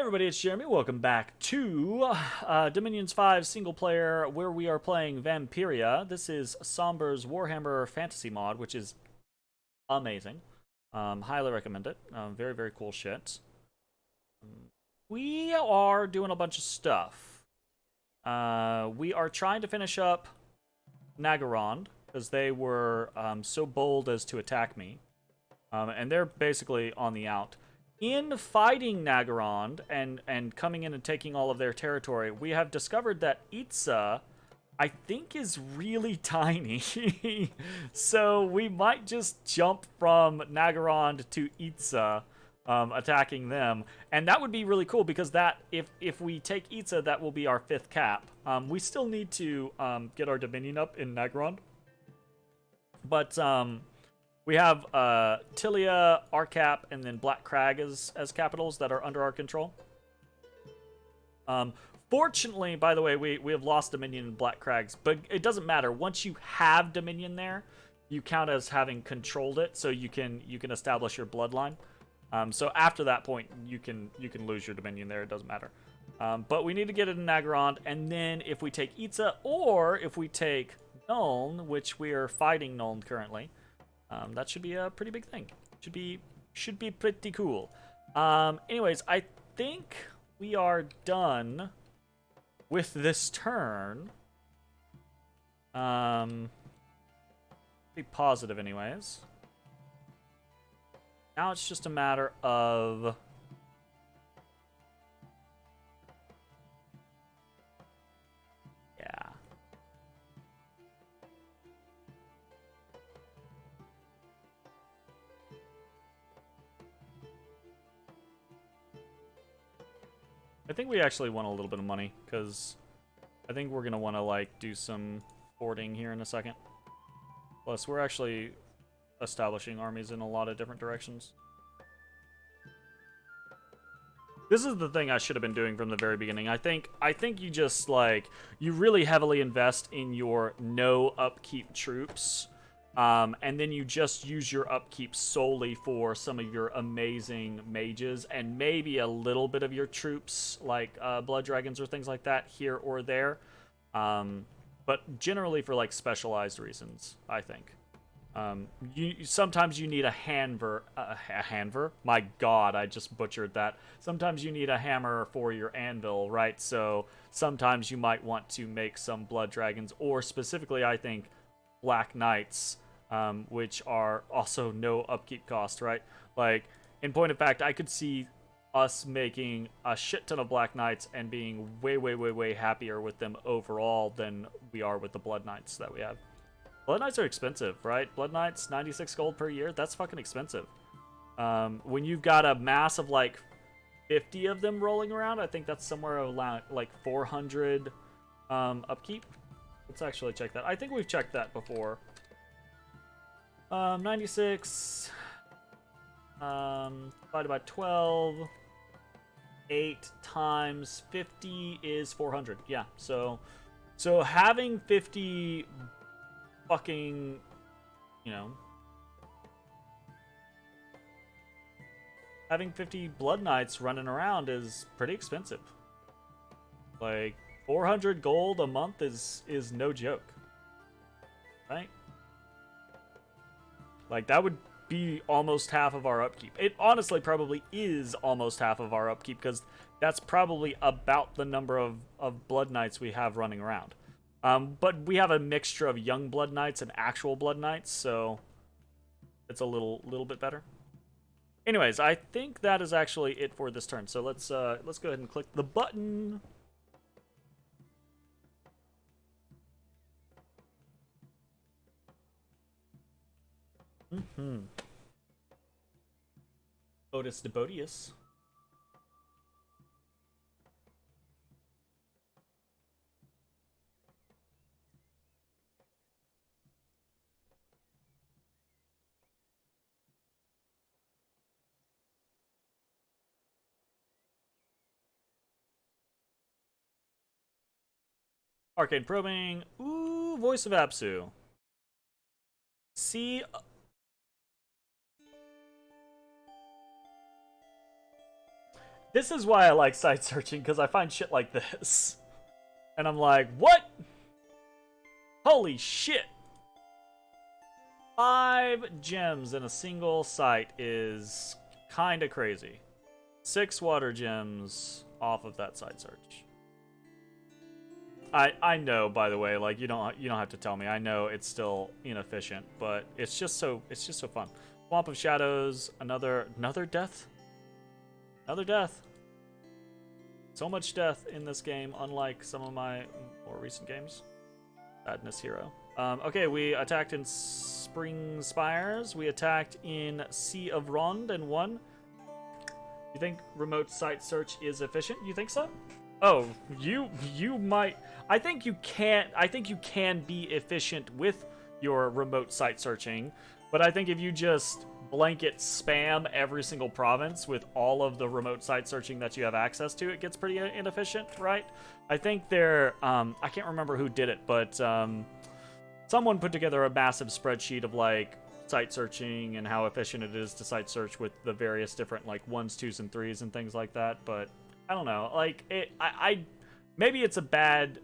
Everybody, it's Jeremy. Welcome back to Dominions 5 single player, where we are playing Vampiria. This is Sombre's Warhammer Fantasy Mod, which is amazing. Highly recommend it. Very, very cool shit. We are doing a bunch of stuff. We are trying to finish up Nagarond, because they were so bold as to attack me. And they're basically on the out. In fighting Nagarond and coming in and taking all of their territory, we have discovered that Itza, I think, is really tiny. So we might just jump from Nagarond to Itza, attacking them. And that would be really cool, because that if we take Itza, that will be our 5th cap. We still need to get our Dominion up in Nagarond. But we have Tilia, Arcap, and then Black Crag as capitals that are under our control. Fortunately, by the way, we have lost Dominion in Black Crags, but it doesn't matter. Once you have Dominion there, you count as having controlled it, so you can establish your bloodline. So after that point, you can lose your Dominion there. It doesn't matter. But we need to get it in Nagarond, and then if we take Itza, or if we take Nuln, which we are fighting Nuln currently, that should be a pretty big thing. Should be pretty cool. Anyways, I think we are done with this turn. Be positive, anyways. Now it's just a matter of I think we actually want a little bit of money, because I think we're going to want to, like, do some hoarding here in a second. Plus, we're actually establishing armies in a lot of different directions. This is the thing I should have been doing from the very beginning. I think you just, like, you really heavily invest in your no upkeep troops. And then you just use your upkeep solely for some of your amazing mages, and maybe a little bit of your troops, like blood dragons or things like that, here or there. But generally for, like, specialized reasons, I think. Sometimes you need a hanver. A hanver? My god, I just butchered that. Sometimes you need a hammer for your anvil, right? So sometimes you might want to make some blood dragons, or specifically, I think, Black Knights, which are also no upkeep cost, right? Like, in point of fact, I could see us making a shit ton of Black Knights and being way, way, way, way happier with them overall than we are with the Blood Knights that we have. Blood Knights are expensive, right? Blood Knights, 96 gold per year, that's fucking expensive. When you've got a mass of, like, 50 of them rolling around, I think that's somewhere around, like, 400 upkeep. Let's actually check that. I think we've checked that before. 96 divided by 12, 8 times 50 is 400. Yeah, so having 50 fucking, you know, having 50 Blood Knights running around is pretty expensive. Like, 400 gold a month is no joke, right? Like, that would be almost half of our upkeep. It honestly probably is almost half of our upkeep, because that's probably about the number of Blood Knights we have running around. But we have a mixture of young Blood Knights and actual Blood Knights, so it's a little bit better. Anyways, I think that is actually it for this turn. So let's go ahead and click the button. Otis Debotius. Arcane Probing. Ooh, Voice of Apsu. See... This is why I like site searching, because I find shit like this. And I'm like, what? Holy shit. 5 gems in a single site is kind of crazy. 6 water gems off of that site search. I know, by the way, like you don't have to tell me. I know it's still inefficient, but it's just so fun. Swamp of Shadows, another death. Another death. So much death in this game, unlike some of my more recent games. Sadness Hero. Okay, we attacked in Spring Spires. We attacked in Sea of Rond and won. You think remote site search is efficient? You think so? Oh, you might. I think you can be efficient with your remote site searching, but I think if you just blanket spam every single province with all of the remote site searching that you have access to, it gets pretty inefficient, right? I think I can't remember who did it, but someone put together a massive spreadsheet of like site searching and how efficient it is to site search with the various different like 1s, 2s, and 3s and things like that. But I don't know, like maybe it's a bad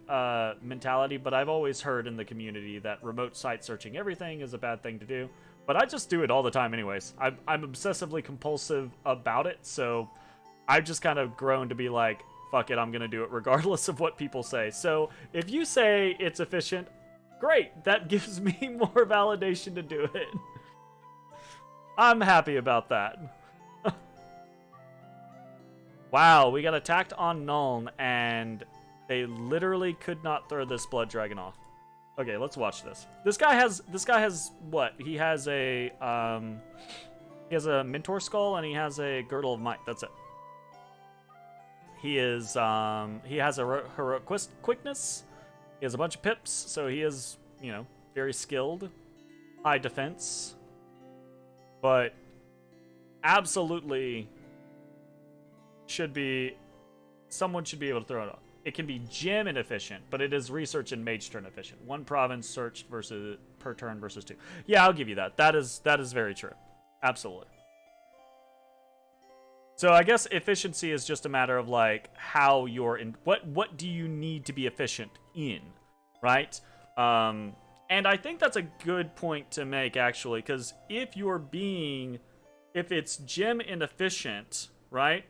mentality, but I've always heard in the community that remote site searching everything is a bad thing to do. But I just do it all the time anyways. I'm obsessively compulsive about it, so I've just kind of grown to be like, fuck it, I'm gonna do it regardless of what people say. So if you say it's efficient, great, that gives me more validation to do it. I'm happy about that. Wow, we got attacked on Nuln, and they literally could not throw this blood dragon off. Okay, let's watch this. This guy has what? He has a mentor skull and he has a girdle of might. That's it. He has a heroic quickness. He has a bunch of pips, so he is, very skilled. High defense. But absolutely someone should be able to throw it off. It can be gem inefficient, but it is research and mage turn efficient. 1 province searched per turn versus 2. Yeah, I'll give you that. That is very true. Absolutely. So I guess efficiency is just a matter of like how you're in. What do you need to be efficient in, right? And I think that's a good point to make actually, because if it's gem inefficient, right?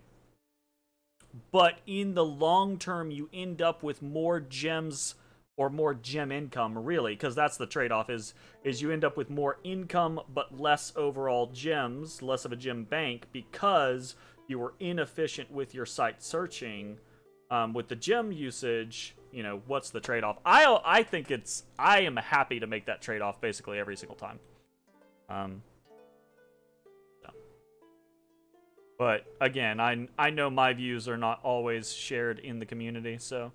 But in the long term, you end up with more gems or more gem income, really, because that's the trade-off, is you end up with more income but less overall gems, less of a gem bank, because you were inefficient with your site searching. With the gem usage, what's the trade-off? I am happy to make that trade-off basically every single time. But again, I know my views are not always shared in the community, so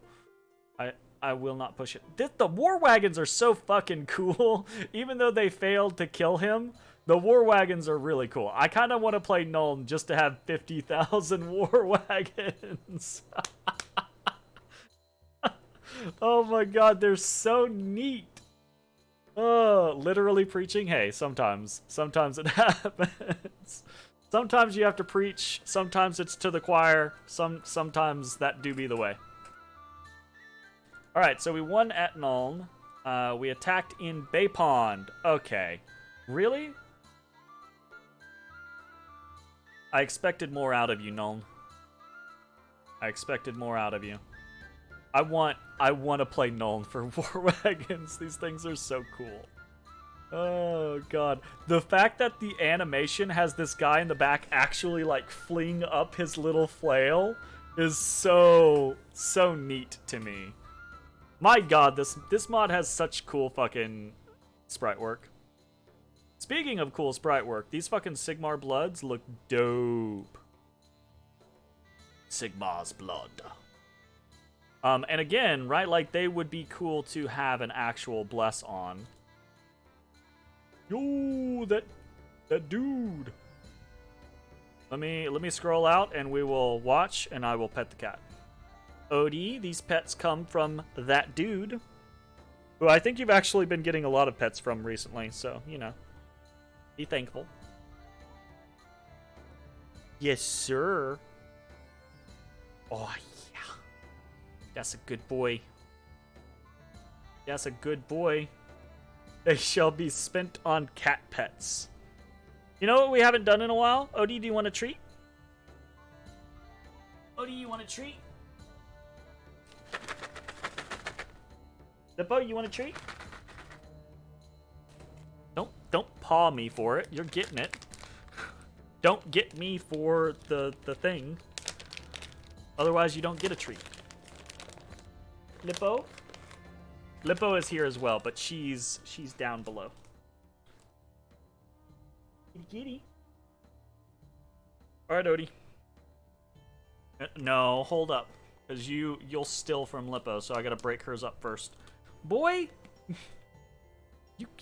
I will not push it. The war wagons are so fucking cool. Even though they failed to kill him, the war wagons are really cool. I kind of want to play Nuln just to have 50,000 war wagons. Oh my god, they're so neat. Oh, literally preaching? Hey, sometimes it happens. Sometimes you have to preach, sometimes it's to the choir, sometimes that do be the way. Alright, so we won at Nuln. We attacked in Bay Pond. Okay. Really? I expected more out of you, Nuln. I expected more out of you. I want to play Nuln for War Wagons. These things are so cool. Oh god. The fact that the animation has this guy in the back actually like fling up his little flail is so neat to me. My god, this mod has such cool fucking sprite work. Speaking of cool sprite work, these fucking Sigmar Bloods look dope. Sigmar's Blood. And again, right, like they would be cool to have an actual bless on. Yo, that dude. Let me scroll out and we will watch and I will pet the cat. Odie, these pets come from that dude, who I think you've actually been getting a lot of pets from recently, so, be thankful. Yes, sir. Oh, yeah. That's a good boy. That's a good boy. They shall be spent on cat pets. You know what we haven't done in a while? Odie, do you want a treat? Odie, you want a treat? Zippo, you want a treat? Don't paw me for it. You're getting it. Don't get me for the thing. Otherwise, you don't get a treat. Lippo? Lippo is here as well, but she's down below. Kitty kitty. Alright, Odie. No, hold up. Because you'll steal from Lippo, so I gotta break hers up first. Boy!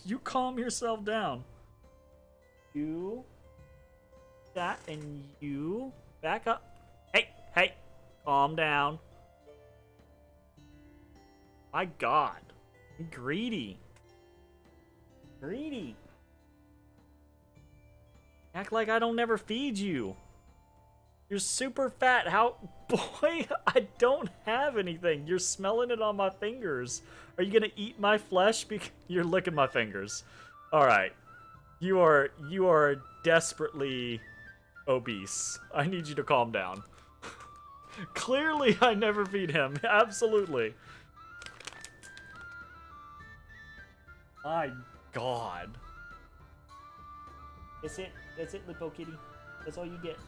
You calm yourself down. You. That, and you. Back up. Hey! Calm down. My god. Greedy. Greedy. Act like I don't never feed you. You're super fat. How? Boy, I don't have anything. You're smelling it on my fingers. Are you gonna eat my flesh? Because you're licking my fingers. All right. You are desperately obese. I need you to calm down. Clearly, I never feed him. Absolutely. My god. That's it. That's it, Lippo Kitty. That's all you get.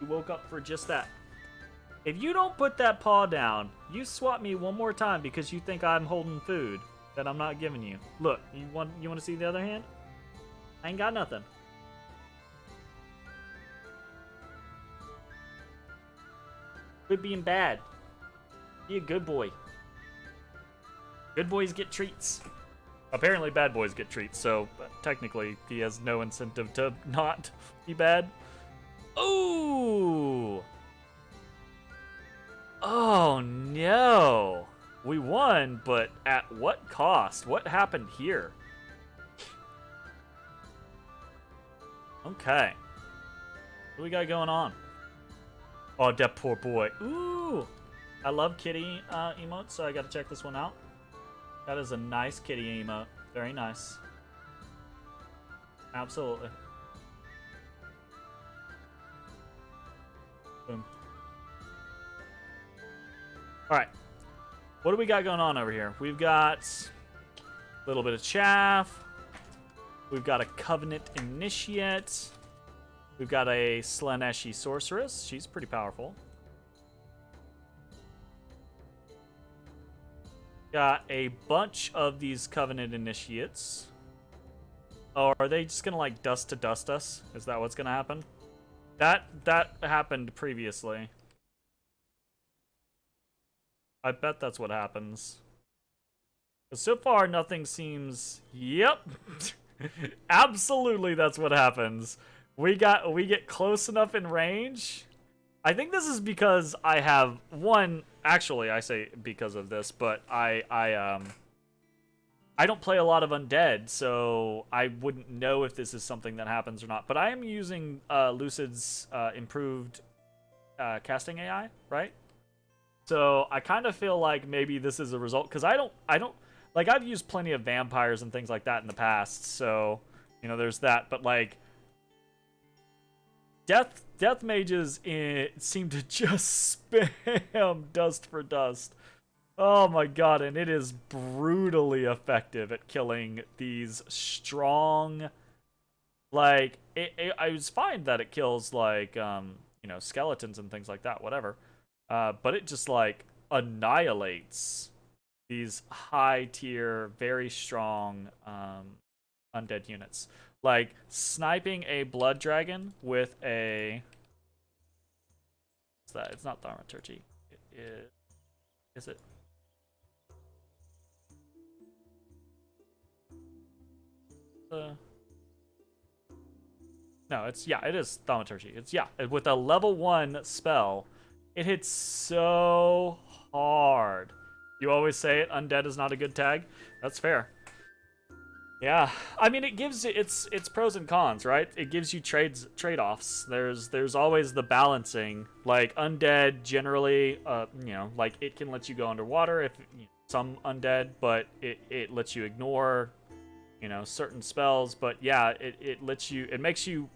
You woke up for just that. If you don't put that paw down, you swat me one more time because you think I'm holding food that I'm not giving you. Look, you want to see the other hand? I ain't got nothing. Quit being bad. Be a good boy. Good boys get treats. Apparently bad boys get treats, so technically he has no incentive to not be bad. Ooh! Oh no! We won, but at what cost? What happened here? Okay. What do we got going on? Oh, that poor boy. Ooh! I love kitty emotes, so I gotta check this one out. That is a nice kitty emote. Very nice. Absolutely. Boom. Alright. What do we got going on over here? We've got a little bit of chaff. We've got a Covenant Initiate. We've got a Slaneshi Sorceress. She's pretty powerful. Got a bunch of these Covenant Initiates. Oh, are they just gonna like dust to dust us? Is that what's gonna happen? That happened previously. I bet that's what happens. But so far, nothing seems... Yep. Absolutely, that's what happens. We get close enough in range. I think this is because I have one... Actually, I say because of this, but I don't play a lot of undead, so I wouldn't know if this is something that happens or not. But I am using Lucid's improved casting AI, right? So I kind of feel like maybe this is a result, because I don't like, I've used plenty of vampires and things like that in the past, so you know there's that. But like death mages seem to just spam dust for dust. Oh my god, and it is brutally effective at killing these strong, like, I was fine that it kills, like, you know, skeletons and things like that, whatever. But it just, like, annihilates these high-tier, very strong, undead units. Like, sniping a blood dragon with a... What's that? It's not thaumaturgy. Is it? No, it's, yeah, it is thaumaturgy. It's, yeah, with a level 1 spell, it hits so hard. You always say it, undead is not a good tag. That's fair. Yeah, I mean, it gives it's pros and cons, right? It gives you trade-offs. There's always the balancing. Like undead, generally, you know, like it can let you go underwater if you know, some undead, but it lets you ignore, you know, certain spells. But yeah, it lets you, it makes you,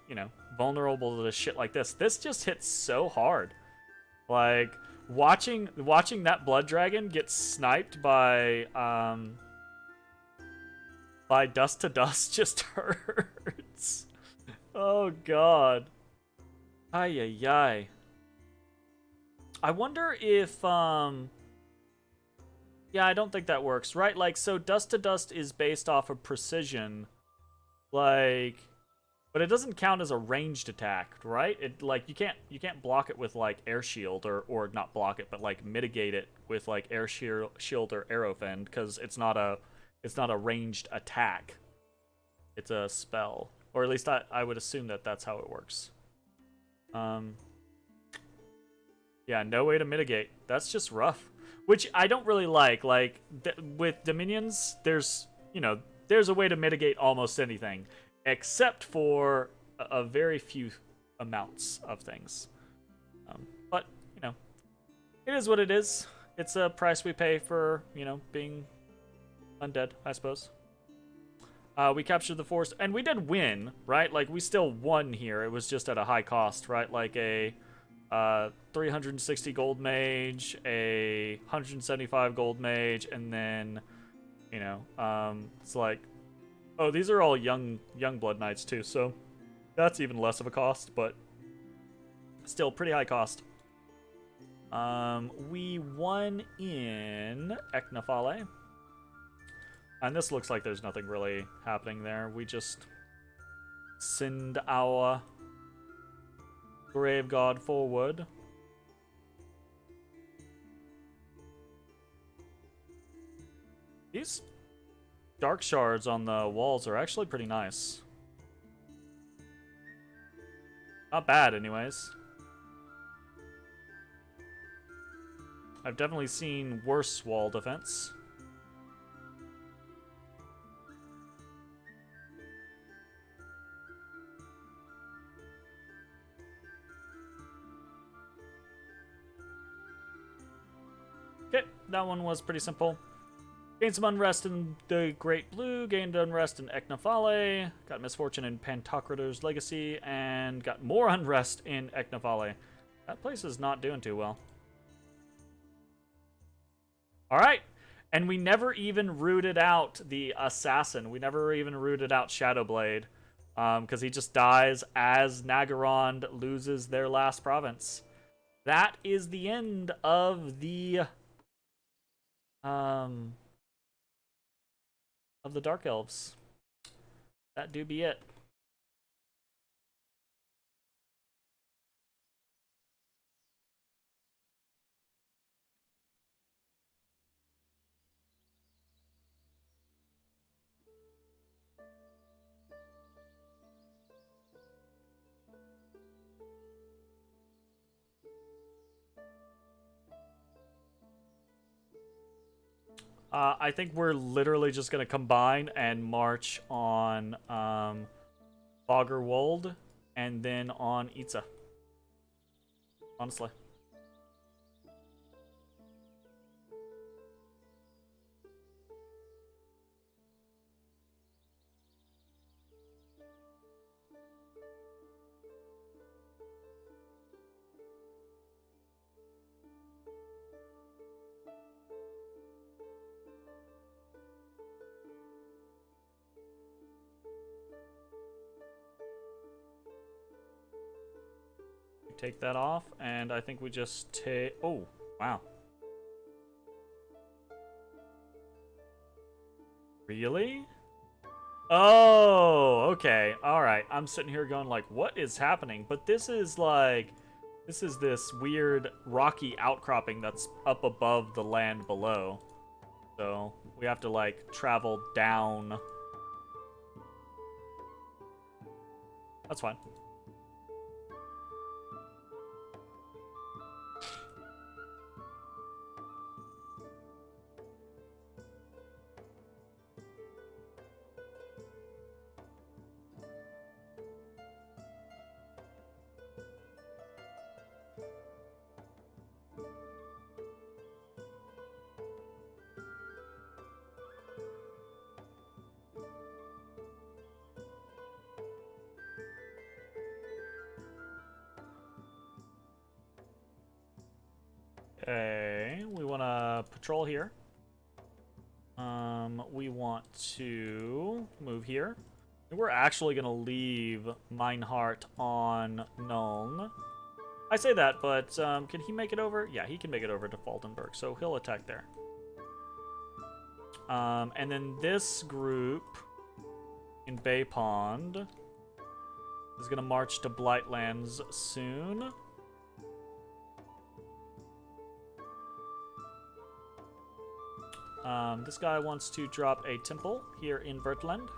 you know, vulnerable to shit like this. This just hits so hard. Like watching that blood dragon get sniped by dust to dust just hurts. Oh god. Ay ay ay. I wonder if yeah, I don't think that works, right? Like so dust to dust is based off of precision. Like but it doesn't count as a ranged attack, right? It like you can't block it with like air shield or not block it, but like mitigate it with like air shield or arrow fend cuz it's not a ranged attack. It's a spell. Or at least I would assume that that's how it works. Um, yeah, no way to mitigate. That's just rough. Which I don't really like. Like, with Dominions, there's a way to mitigate almost anything. Except for a very few amounts of things. But, you know, it is what it is. It's a price we pay for, you know, being undead, I suppose. We captured the forest, and we did win, right? Like, we still won here. It was just at a high cost, right? Like a 360 gold mage, a 175 gold mage, and then, you know, it's like, oh, these are all young blood knights too, so that's even less of a cost, but still pretty high cost. We won in Eknafale. And this looks like there's nothing really happening there. We just send our grave god forward. These dark shards on the walls are actually pretty nice. Not bad, anyways. I've definitely seen worse wall defense. Okay, that one was pretty simple. Gained some unrest in the Great Blue, gained unrest in Eknafale, got misfortune in Pantocrator's Legacy, and got more unrest in Eknafale. That place is not doing too well. Alright, and we never even rooted out the Assassin. We never even rooted out Shadowblade, because he just dies as Nagarond loses their last province. That is the end of the Dark Elves. That do be it. I think we're literally just gonna combine and march on Boggerwold and then on Itza. Honestly. Take that off, and I think we just take... Oh, wow. Really? Oh, okay. Alright. I'm sitting here going like, what is happening? But this is like... This is this weird rocky outcropping that's up above the land below. So, we have to like travel down. That's fine. patrol here. We want to move here. We're actually gonna leave Meinhardt on Nuln. I say that, but can he make it over? Yeah, he can make it over to Faltenberg, so he'll attack there. And then this group in Bay Pond is gonna march to Blightlands soon. This guy wants to drop a temple here in Vertland.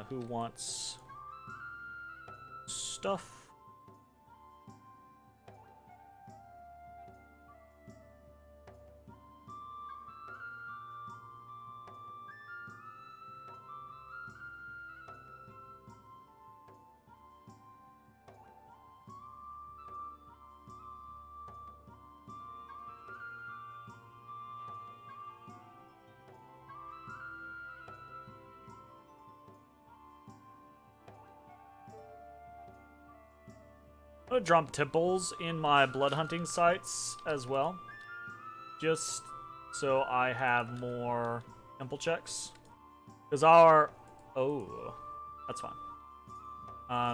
Who wants stuff? I'm gonna drop temples in my blood hunting sites as well, just so I have more temple checks. Because that's fine.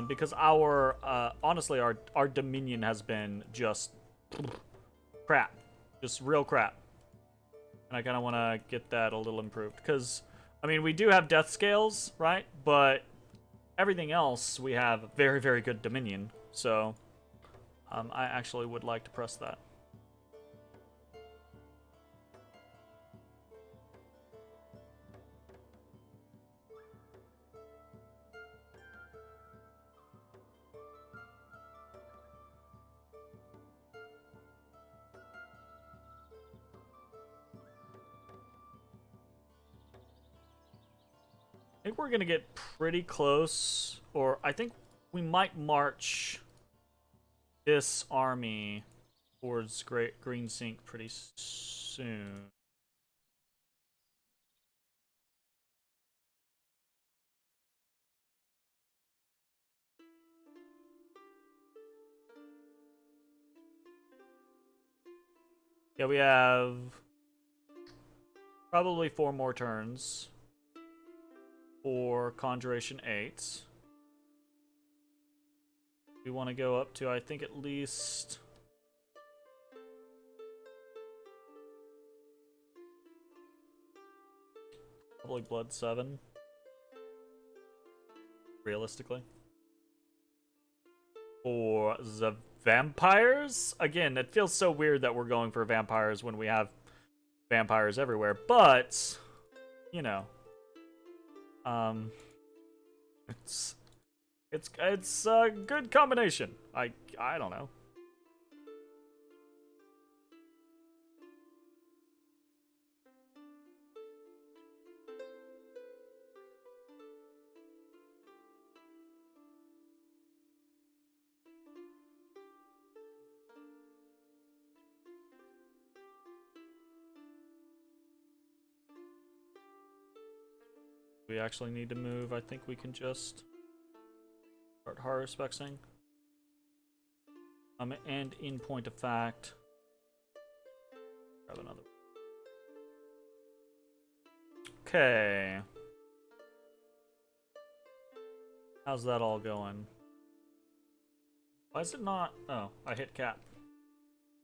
Because honestly, our Dominion has been just crap, just real crap, and I kind of want to get that a little improved. Because I mean, we do have death scales, right? But everything else we have very, very good Dominion. So. I actually would like to press that. I think we're gonna get pretty close, or I think we might march this army towards Green Sink pretty soon. Yeah, we have probably 4 more turns for Conjuration 8. We want to go up to, I think, at least probably Blood 7, realistically. For the vampires, again, it feels so weird that we're going for vampires when we have vampires everywhere, but you know, it's a good combination. I don't know. We actually need to move. I think we can just start horror spexing. And in point of fact, grab another. Okay. How's that all going? Why is it not? Oh, I hit cap.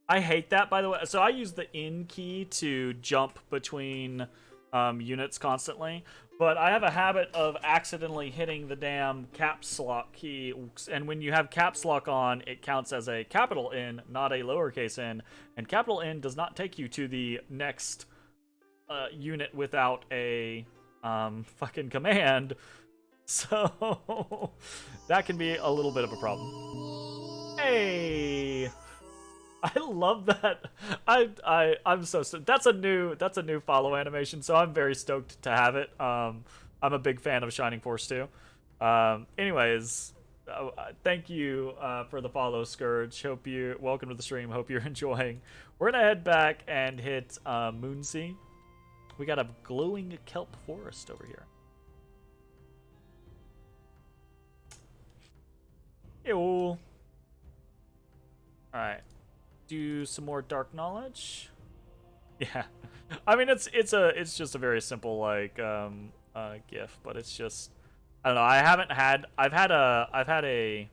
I hate that, by the way. So I use the in key to jump between units constantly, but I have a habit of accidentally hitting the damn caps lock key, and when you have caps lock on, it counts as a capital N, not a lowercase n, and capital N does not take you to the next unit without a fucking command, so that can be a little bit of a problem. Hey! I love that. I'm so stoked. That's a new follow animation, so I'm very stoked to have it. I'm a big fan of Shining Force too. Anyways, thank you for the follow, Scourge. Welcome to the stream. Hope you're enjoying. We're gonna head back and hit Moonsea. We got a glowing kelp forest over here. Ew. All right. do some more dark knowledge. Yeah, I mean it's just a very simple like GIF, but it's just I don't know. I've had a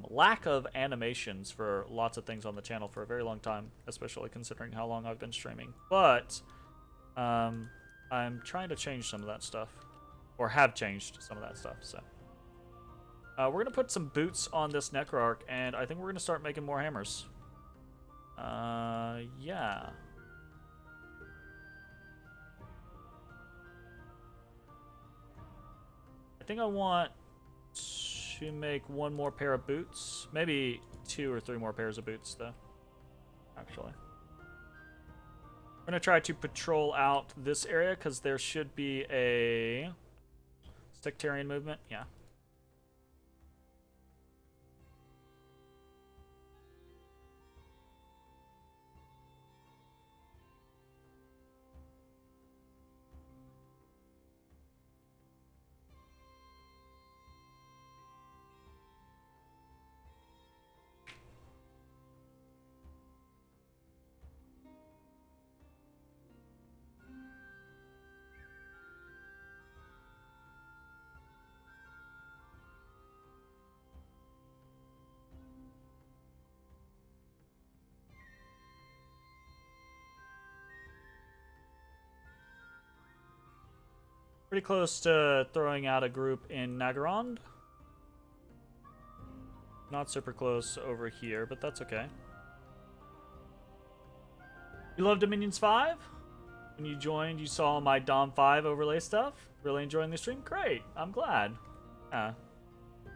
lack of animations for lots of things on the channel for a very long time, especially considering how long I've been streaming. But I'm trying to change some of that stuff, or have changed some of that stuff. So we're gonna put some boots on this Necroarch, and I think we're gonna start making more hammers. Yeah. I think I want to make one more pair of boots. Maybe 2 or 3 more pairs of boots, though. Actually. We're going to try to patrol out this area, because there should be a sectarian movement. Yeah. Pretty close to throwing out a group in Nagarond. Not super close over here, but that's okay. You love Dominions 5? When you joined, you saw my Dom 5 overlay stuff? Really enjoying the stream? Great, I'm glad. Yeah.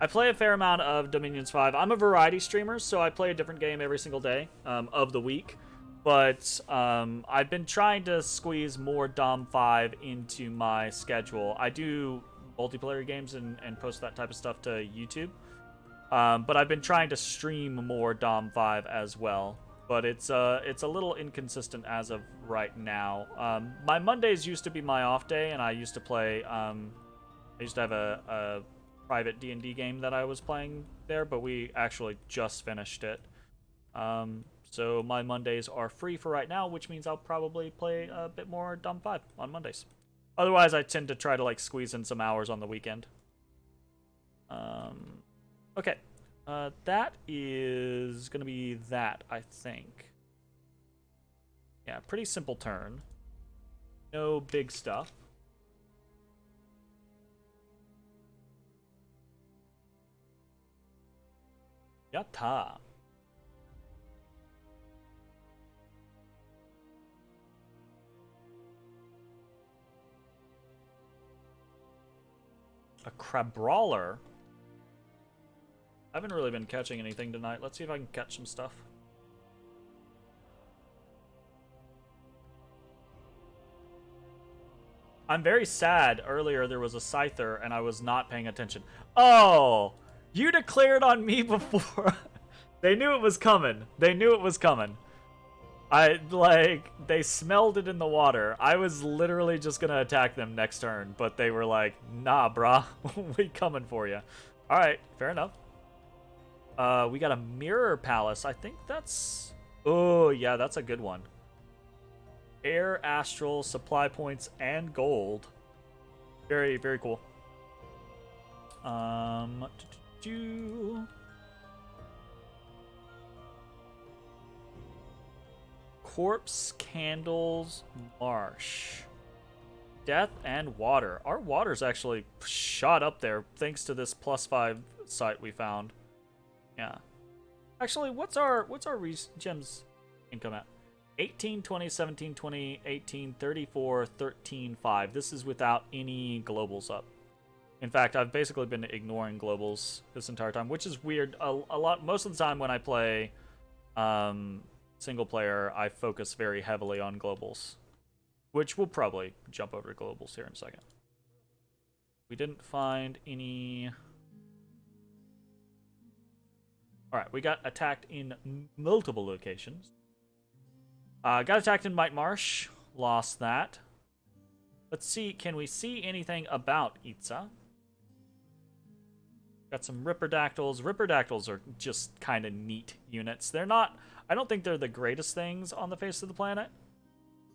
I play a fair amount of Dominions 5. I'm a variety streamer, so I play a different game every single day of the week. But I've been trying to squeeze more Dom 5 into my schedule. I do multiplayer games and post that type of stuff to YouTube. But I've been trying to stream more Dom 5 as well. But it's a little inconsistent as of right now. My Mondays used to be my off day, and I used to play... I used to have a private D&D game that I was playing there, but we actually just finished it. So my Mondays are free for right now, which means I'll probably play a bit more Dom 5 on Mondays. Otherwise, I tend to try to like squeeze in some hours on the weekend. Okay. That is going to be that, I think. Yeah, pretty simple turn. No big stuff. Yatta. A crab brawler? I haven't really been catching anything tonight. Let's see if I can catch some stuff. I'm very sad. Earlier there was a Scyther and I was not paying attention. Oh! You declared on me before. They knew it was coming. They knew it was coming. They smelled it in the water. I was literally just gonna attack them next turn, but they were like, nah, brah. We coming for you. Alright, fair enough. We got a Mirror Palace. I think that's... Oh, yeah, that's a good one. Air, Astral, Supply Points, and Gold. Very, very cool. Corpse, Candles, Marsh. Death and Water. Our water's actually shot up there thanks to this +5 site we found. Yeah. Actually, what's our gems income at? 18, 20, 17, 20, 18, 34, 13, 5. This is without any globals up. In fact, I've basically been ignoring globals this entire time, which is weird. A lot, most of the time when I play single player, I focus very heavily on globals, which we'll probably jump over to globals here in a second. We didn't find any... Alright, we got attacked in multiple locations. Got attacked in Might Marsh. Lost that. Let's see, can we see anything about Itza? Got some Ripperdactyls. Ripperdactyls are just kind of neat units. They're not... I don't think they're the greatest things on the face of the planet.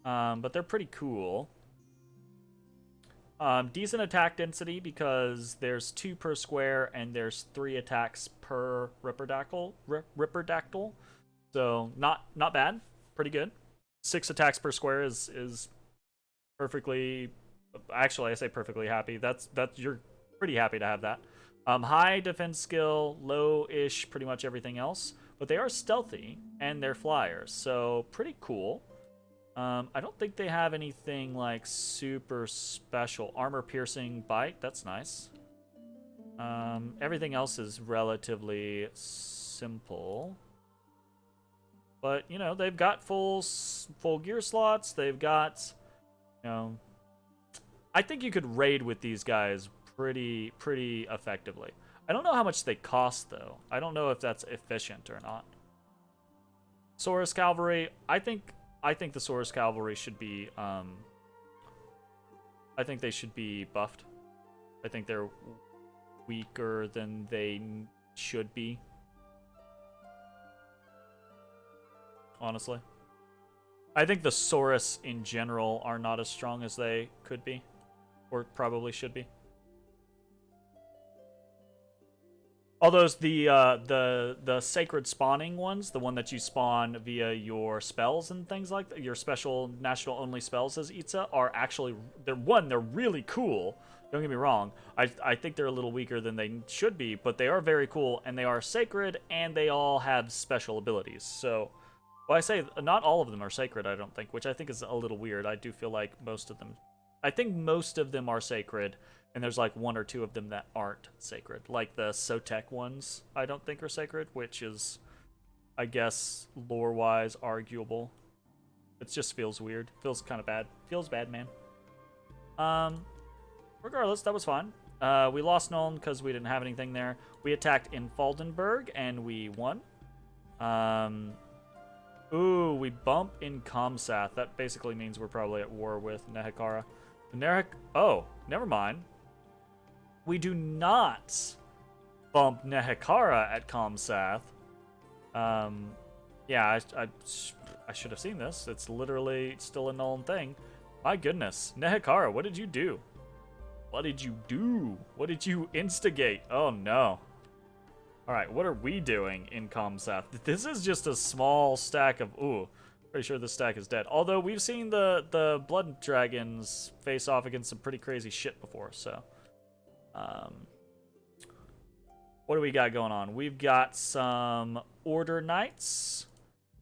But they're pretty cool. Decent attack density because there's 2 per square and there's 3 attacks per Ripperdactyl. So not bad. Pretty good. 6 attacks per square is perfectly... Actually, I say perfectly happy. That's you're pretty happy to have that. High defense skill, low-ish pretty much everything else. But they are stealthy, and they're flyers, so pretty cool. I don't think they have anything, like, super special. Armor-piercing bite, that's nice. Everything else is relatively simple. But, you know, they've got full gear slots. They've got, you know... I think you could raid with these guys pretty effectively. I don't know how much they cost, though. I don't know if that's efficient or not. Saurus Cavalry, I think the Saurus Cavalry should be, I think they should be buffed. I think they're weaker than they should be. Honestly. I think the Saurus in general are not as strong as they could be. Or probably should be. Although the sacred spawning ones, the one that you spawn via your spells and things like that, your special national only spells as Itza, are actually they're really cool. Don't get me wrong. I think they're a little weaker than they should be, but they are very cool and they are sacred and they all have special abilities. So, well, I say not all of them are sacred, I don't think, which I think is a little weird. I do feel like most of them, I think most of them are sacred. And there's like 1 or 2 of them that aren't sacred. Like the Sotek ones, I don't think are sacred, which is, I guess, lore-wise arguable. It just feels weird. Feels kind of bad. Feels bad, man. Regardless, that was fun. We lost Nuln because we didn't have anything there. We attacked in Faldenberg, and we won. Ooh, we bump in Comsath. That basically means we're probably at war with Nehekara. Oh, never mind. We do not bump Nehekara at Comsath. Yeah, I should have seen this. It's literally still a Nuln thing. My goodness. Nehekara, what did you do? What did you do? What did you instigate? Oh, no. Alright, what are we doing in Comsath? This is just a small stack of... Ooh, pretty sure this stack is dead. Although, we've seen the Blood Dragons face off against some pretty crazy shit before, so... what do we got going on? We've got some Order Knights.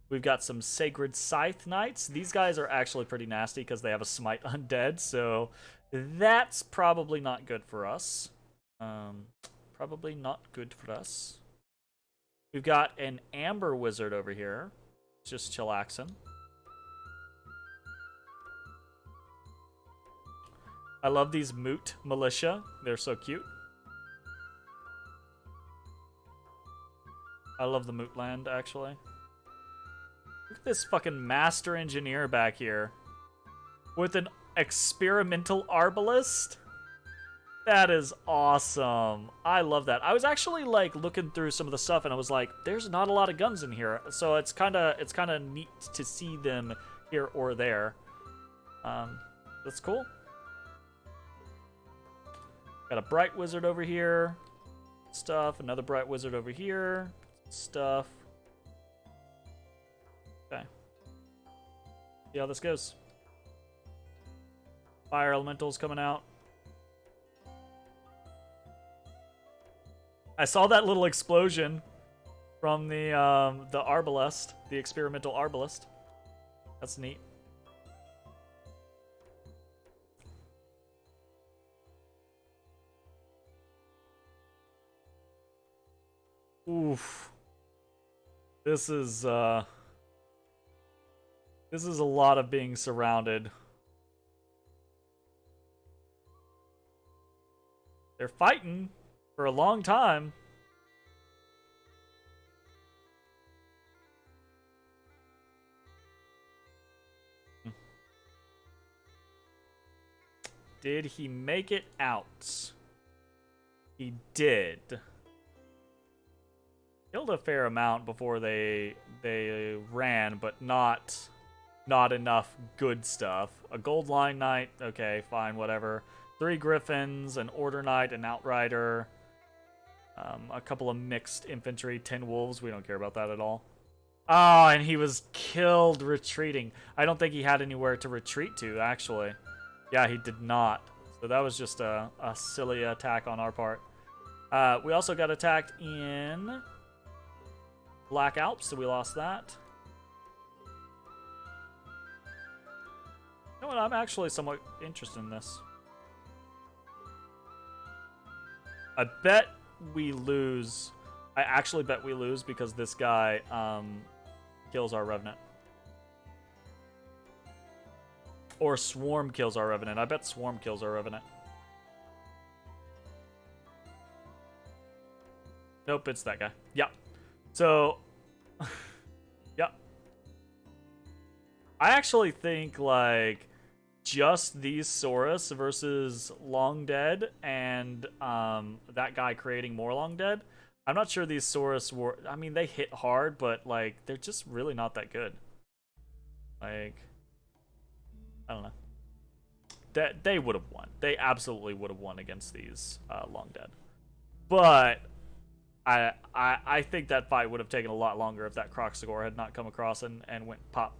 We've got some Sacred Scythe Knights. These guys are actually pretty nasty because they have a Smite Undead, so that's probably not good for us. Probably not good for us. We've got an Amber Wizard over here. Just chillaxing. I love these Moot Militia. They're so cute. I love the Moot land, actually. Look at this fucking Master Engineer back here. With an Experimental Arbalist. That is awesome. I love that. I was actually, like, looking through some of the stuff, and I was like, there's not a lot of guns in here. So it's kind of neat to see them here or there. That's cool. Got a Bright Wizard over here. Stuff. Another Bright Wizard over here. Stuff. Okay. See how this goes. Fire Elementals coming out. I saw that little explosion from the Arbalest, the Experimental Arbalest. That's neat. Oof. This is a lot of being surrounded. They're fighting for a long time. Did he make it out? He did. killed a fair amount before they ran, but not enough good stuff. A gold line knight, okay, fine, whatever. 3 griffins, an order knight, an outrider, a couple of mixed infantry, 10 wolves. We don't care about that at all. Oh, and he was killed retreating. I don't think he had anywhere to retreat to, actually. Yeah, he did not. So that was just a silly attack on our part. We also got attacked in Black Alps, so we lost that. You know what? I'm actually somewhat interested in this. I bet we lose. I actually bet we lose because this guy kills our Revenant. Or Swarm kills our Revenant. I bet Swarm kills our Revenant. Nope, it's that guy. Yep. So, yep. I actually think, like, just these Saurus versus Long Dead and that guy creating more Long Dead. I'm not sure these Saurus were... I mean, they hit hard, but, like, they're just really not that good. Like, I don't know. They would have won. They absolutely would have won against these Long Dead. But I think that fight would have taken a lot longer if that Croxagore had not come across and went pop.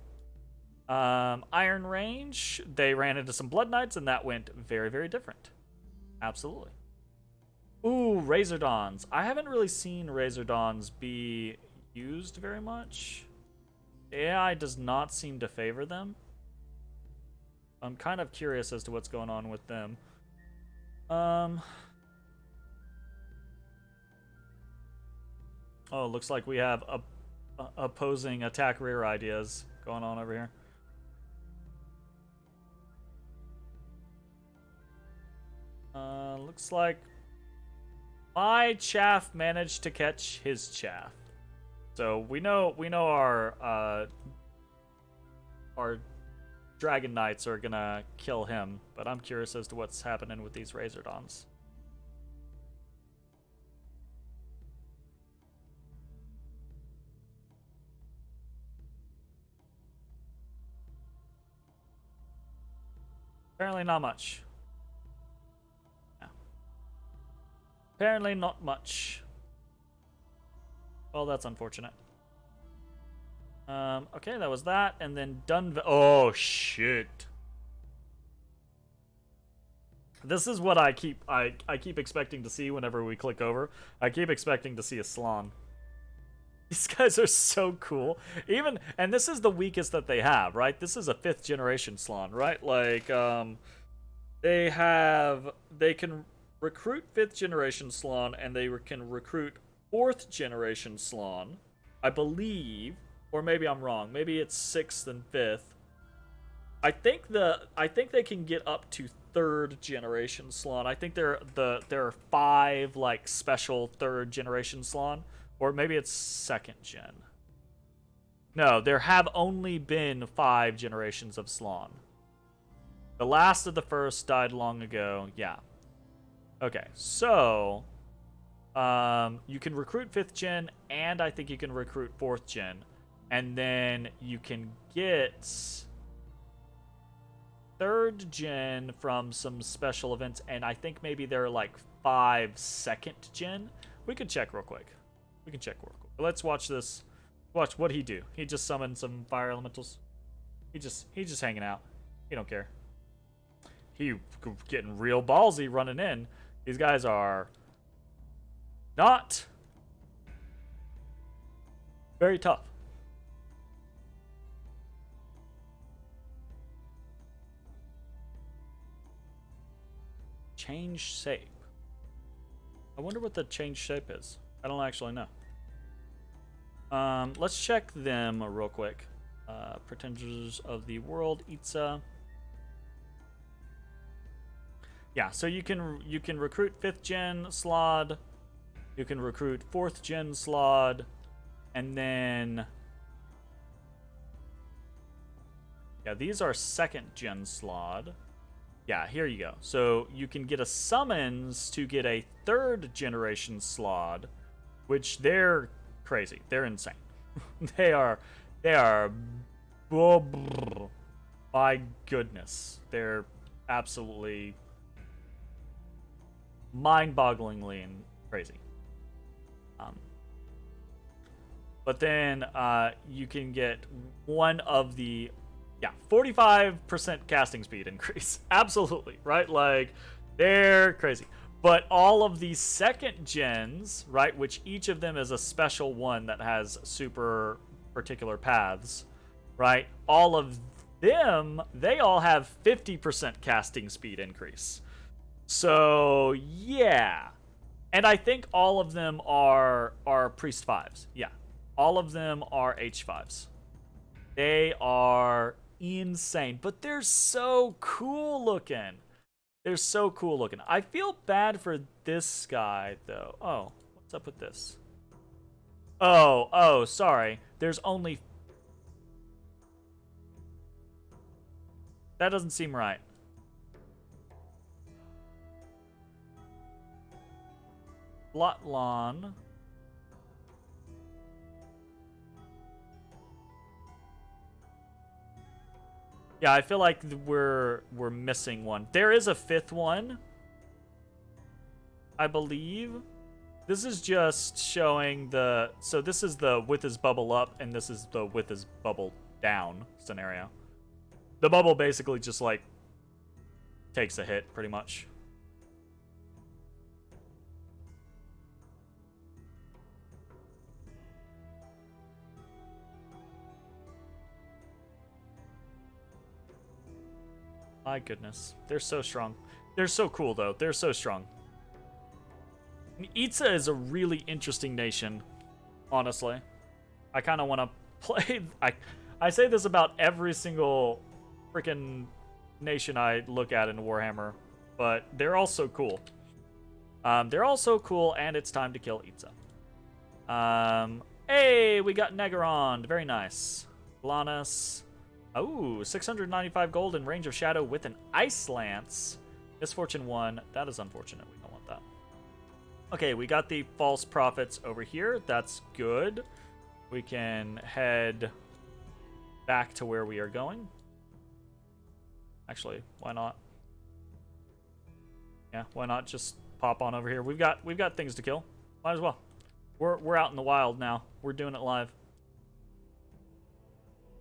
Iron Range, they ran into some Blood Knights, and that went very, very different. Absolutely. Ooh, Razor Dawns. I haven't really seen Razor Dawns be used very much. AI does not seem to favor them. I'm kind of curious as to what's going on with them. Oh, looks like we have opposing attack rear ideas going on over here. Looks like my chaff managed to catch his chaff. So we know our Dragon Knights are gonna kill him, but I'm curious as to what's happening with these Razor Dawns. Apparently not much. Yeah. Apparently not much. Well, that's unfortunate. Okay, that was that, and then oh shit! This is what I keep expecting to see whenever we click over. I keep expecting to see a Slann. These guys are so cool. And this is the weakest that they have, right? This is a 5th generation Slann, right? Like, they can recruit 5th generation Slann, and they can recruit 4th generation Slann, I believe. Or maybe I'm wrong. Maybe it's 6th and 5th. I think they can get up to 3rd generation Slann. I think there are 5 like special 3rd generation Slann, or maybe it's 2nd gen. No, there have only been 5 generations of Slann. The last of the first died long ago. Yeah. Okay, so you can recruit 5th gen, and I think you can recruit 4th gen. And then you can get 3rd gen from some special events, and I think maybe there are like 5 2nd gen. We can check real quick. Let's watch this. Watch what he do. He just summoned some fire elementals. He's just hanging out. He don't care. He getting real ballsy running in. These guys are not very tough. Change shape. I wonder what the change shape is. I don't actually know. Let's check them real quick. Pretenders of the World, Itza. Yeah, so you can recruit 5th gen Slod. You can recruit 4th gen Slod, and then yeah, these are 2nd gen Slod. Yeah, here you go. So you can get a summons to get a 3rd generation Slod, which they're crazy. They're insane. they are my goodness. They're absolutely mind-bogglingly and crazy. But then you can get one of the 45% casting speed increase. Absolutely, right? Like, they're crazy. But all of the second gens, right, which each of them is a special one that has super particular paths, right? All of them, they all have 50% casting speed increase. So, yeah. And I think all of them are Priest 5s. Yeah. All of them are H5s. They are insane, but they're so cool looking. They're so cool looking. I feel bad for this guy, though. Oh, what's up with this? Oh, sorry. There's only... That doesn't seem right. Blotlon. Yeah, I feel like we're missing one. There is a fifth one, I believe. This is just showing the... So this is the with his bubble up, and this is the with his bubble down scenario. The bubble basically just, like, takes a hit, pretty much. My goodness. They're so strong. They're so cool, though. They're so strong. Itza is a really interesting nation, honestly. I kind of want to play... I say this about every single freaking nation I look at in Warhammer, but they're all so cool. They're all so cool, and it's time to kill Itza. Hey, we got Negaron. Very nice. Lanus. Oh, 695 gold in range of shadow with an ice lance. Misfortune 1. That is unfortunate. We don't want that. Okay, we got the false prophets over here. That's good. We can head back to where we are going. Actually, why not? Yeah, why not just pop on over here? We've got things to kill. Might as well. We're out in the wild now. We're doing it live.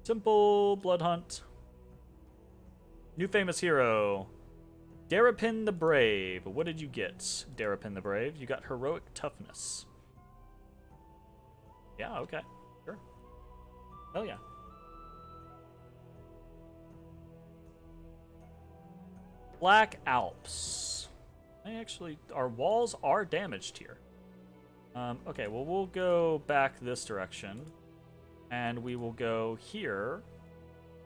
Simple blood hunt. New famous hero. Darapin the Brave. What did you get, Darapin the Brave? You got heroic toughness. Yeah, okay. Sure. Hell yeah. Black Alps. Our walls are damaged here. Okay, well, we'll go back this direction. And we will go here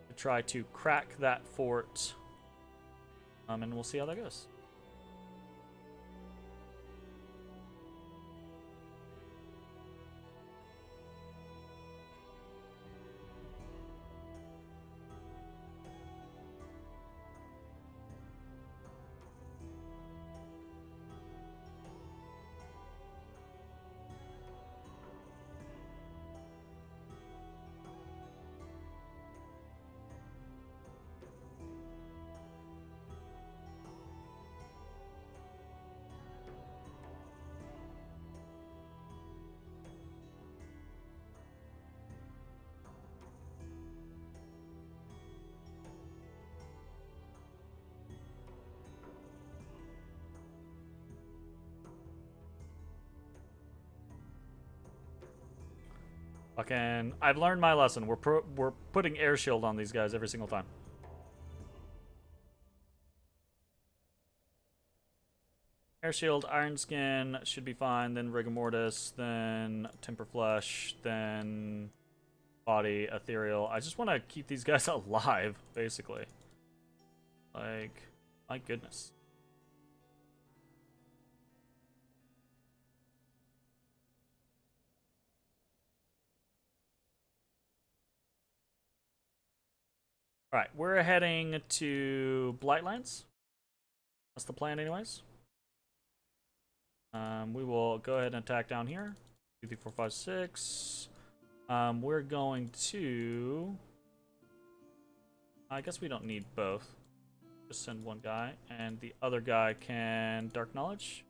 to try to crack that fort. And we'll see how that goes. Fucking, I've learned my lesson. We're putting air shield on these guys every single time. Air shield, iron skin should be fine. Then rigor mortis, then temper flesh, then body, ethereal. I just want to keep these guys alive, basically. Like, my goodness. Alright, we're heading to Blightlands. That's the plan anyways. We will go ahead and attack down here. 2, 3, 4, 5, 6. We're going to... I guess we don't need both. Just send one guy, and the other guy can Dark Knowledge.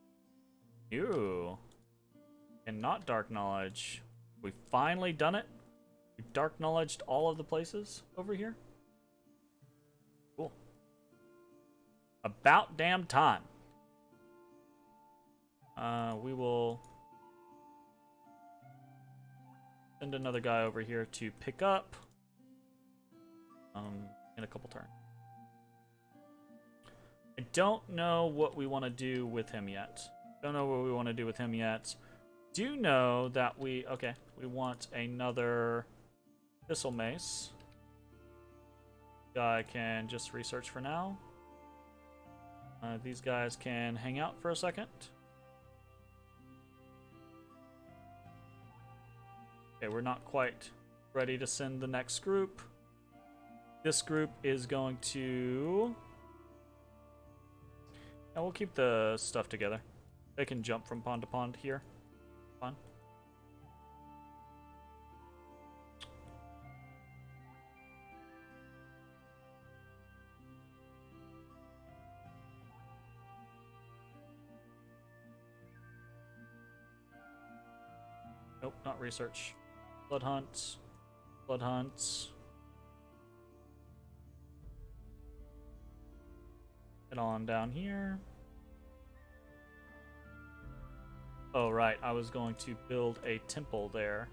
Ew. And not Dark Knowledge. We've finally done it. We've Dark Knowledged all of the places over here. Cool. About damn time. We will send another guy over here to pick up in a couple turns. I don't know what we want to do with him yet. Don't know what we want to do with him yet. Do know that we want another Thistle Mace. Guy can just research for now. These guys can hang out for a second. Okay, we're not quite ready to send the next group. This group is going to... And we'll keep the stuff together. They can jump from pond to pond here. Fine. Nope, not research. Blood hunts. Blood hunts. Head on down here. Oh, right. I was going to build a temple there.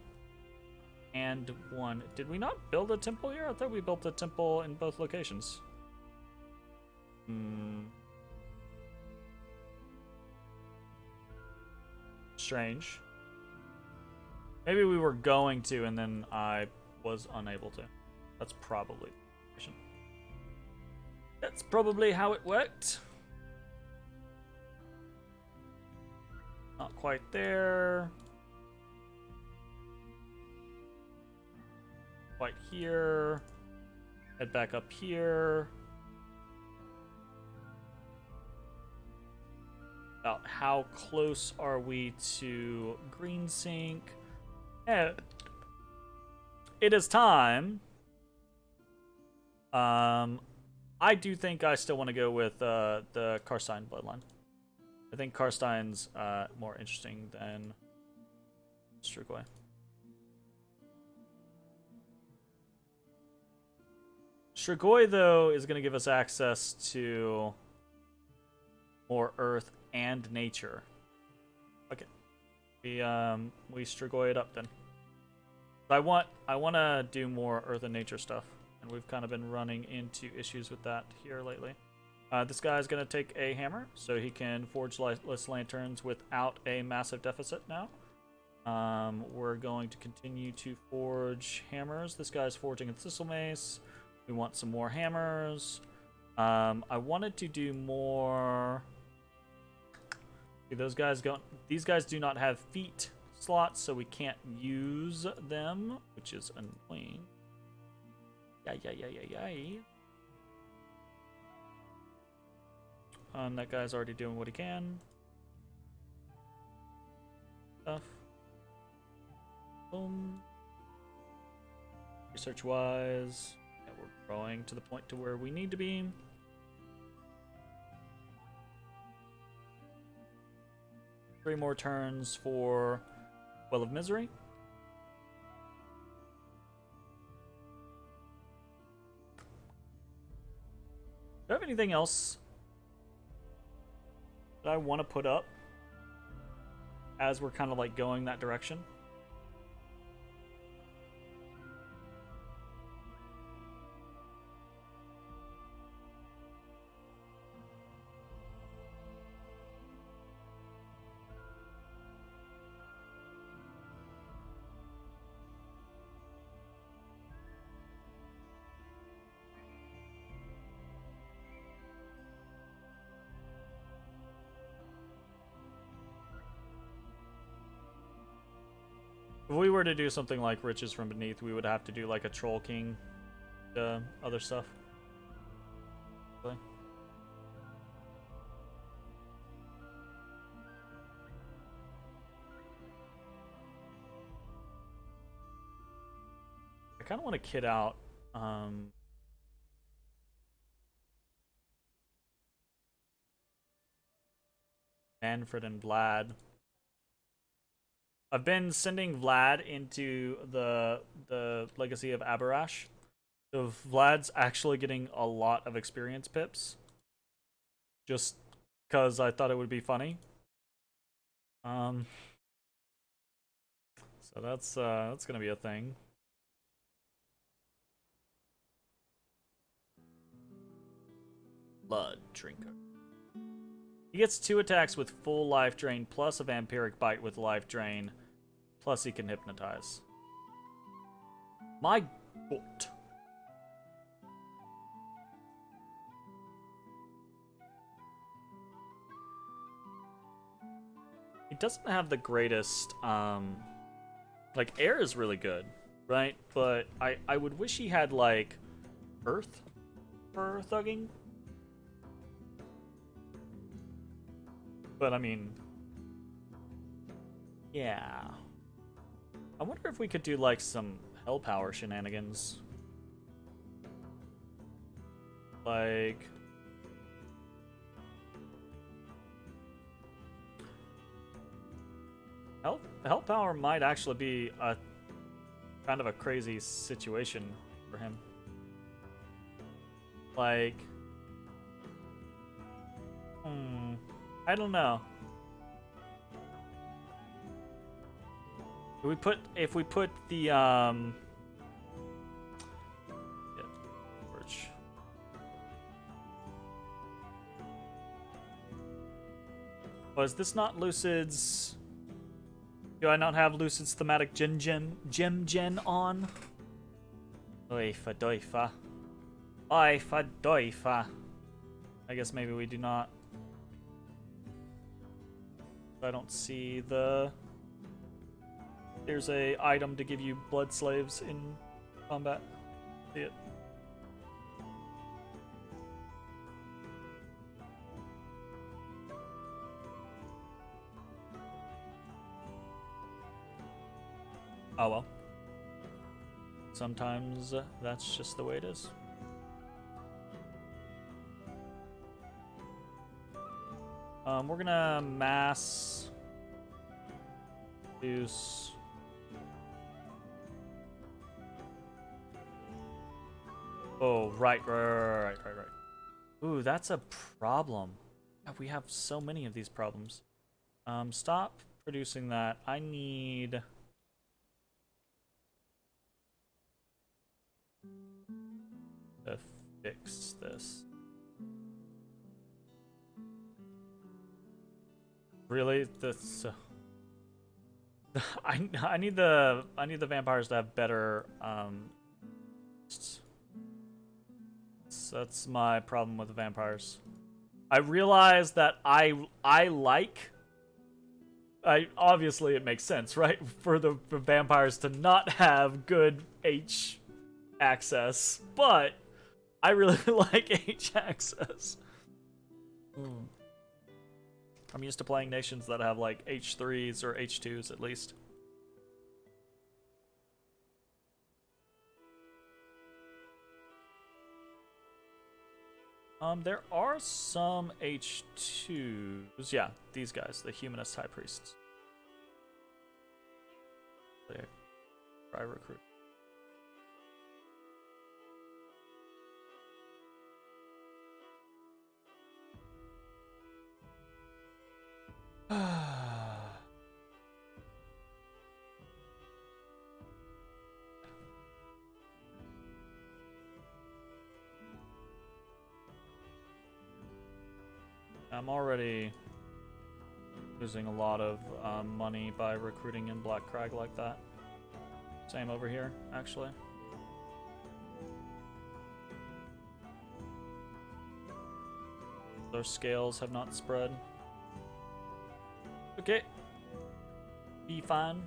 And one. Did we not build a temple here? I thought we built a temple in both locations. Strange. Maybe we were going to, and then I was unable to. That's probably... That's probably how it worked. Not quite there. Quite here. Head back up here. About how close are we to Green Sink? Yeah. It is time. I do think I still want to go with the Karstein bloodline. I think Karstein's more interesting than Strigoi. Strigoi, though, is going to give us access to more Earth and nature. Okay, we Strigoi it up then. I want to do more Earth and nature stuff, and we've kind of been running into issues with that here lately. This guy's going to take a hammer, so he can forge lightless lanterns without a massive deficit now. We're going to continue to forge hammers. This guy's forging a thistle mace. We want some more hammers. I wanted to do more... See, those guys don't... These guys do not have feet slots, so we can't use them, which is annoying. Yay. That guy's already doing what he can. Stuff. Boom. Research-wise, yeah, we're growing to the point to where we need to be. Three more turns for Well of Misery. Do I have anything else that I want to put up as we're kind of like going that direction? If we were to do something like Riches from Beneath, we would have to do like a Troll King, other stuff. Really? kind of want to kit out Manfred and Vlad. I've been sending Vlad into the Legacy of Abarash. So Vlad's actually getting a lot of experience pips. Just because I thought it would be funny. So that's gonna be a thing. Blood Drinker. He gets 2 attacks with full life drain, plus a vampiric bite with life drain, plus he can hypnotize. My god. He doesn't have the greatest, like, air is really good, right? But I would wish he had, like, earth for thugging. But, I mean, yeah. I wonder if we could do, like, some hell power shenanigans. Like... Hell power might actually be a kind of a crazy situation for him. Like... I don't know. If we put the yeah, torch. Was this not Lucid's? Do I not have Lucid's thematic gem gen on? Oi fa doifa. Oi fa doifa. I guess maybe we do not. I don't see the... There's a item to give you blood slaves in combat. See it. Oh well. Sometimes that's just the way it is. We're gonna mass use. Oh, right. Ooh, that's a problem. We have so many of these problems. Stop producing that. I need... to fix this. Really? This I need the vampires to have better that's my problem with the vampires. I realize that obviously it makes sense, right? For the vampires to not have good H access, but I really like H access. I'm used to playing nations that have like H3s or H2s at least. There are some H2s. Yeah, these guys, the Humanist High Priests. Try recruit. I'm already losing a lot of money by recruiting in Black Crag like that. Same over here, actually. Their scales have not spread. Okay. Be fine.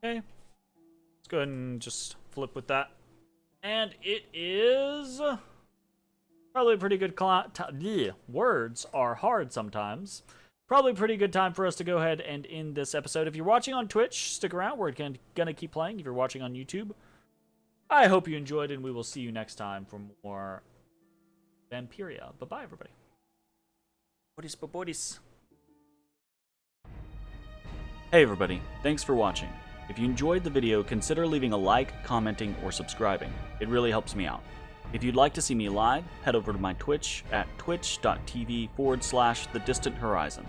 Okay. Let's go ahead and just flip with that. And it is probably a pretty good words are hard sometimes. Probably a pretty good time for us to go ahead and end this episode. If you're watching on Twitch, stick around. We're gonna keep playing. If you're watching on YouTube, I hope you enjoyed, and we will see you next time for more Vampiria. Bye-bye, everybody. Boys. Hey, everybody. Thanks for watching. If you enjoyed the video, consider leaving a like, commenting, or subscribing. It really helps me out. If you'd like to see me live, head over to my Twitch at twitch.tv/thedistanthorizon.